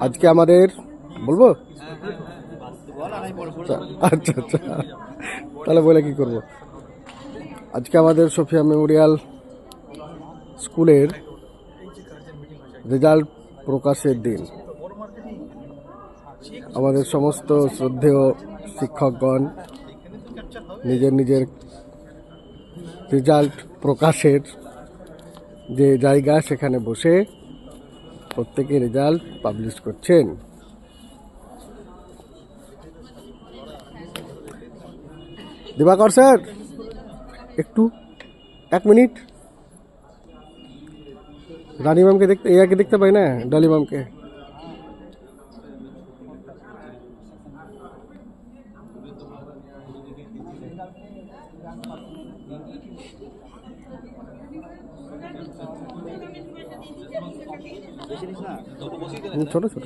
আজকে আমাদের বলবো, আচ্ছা আচ্ছা, তাহলে বলে কি করব। আজকে আমাদের সোফিয়া মেমোরিয়াল স্কুলের রেজাল্ট প্রকাশের দিন। আমাদের সমস্ত শ্রদ্ধেয় শিক্ষকগণ নিজের নিজের রেজাল্ট প্রকাশের যে জায়গা সেখানে বসে প্রত্যেকে রেজাল্ট পাবলিশ করছেন। দিবাকর স্যার, একটু 1 মিনিট, রানী ম্যামকে দেখতে, এয়াকে দেখতে পাই না, ডলি ম্যামকে। ছোট ছোট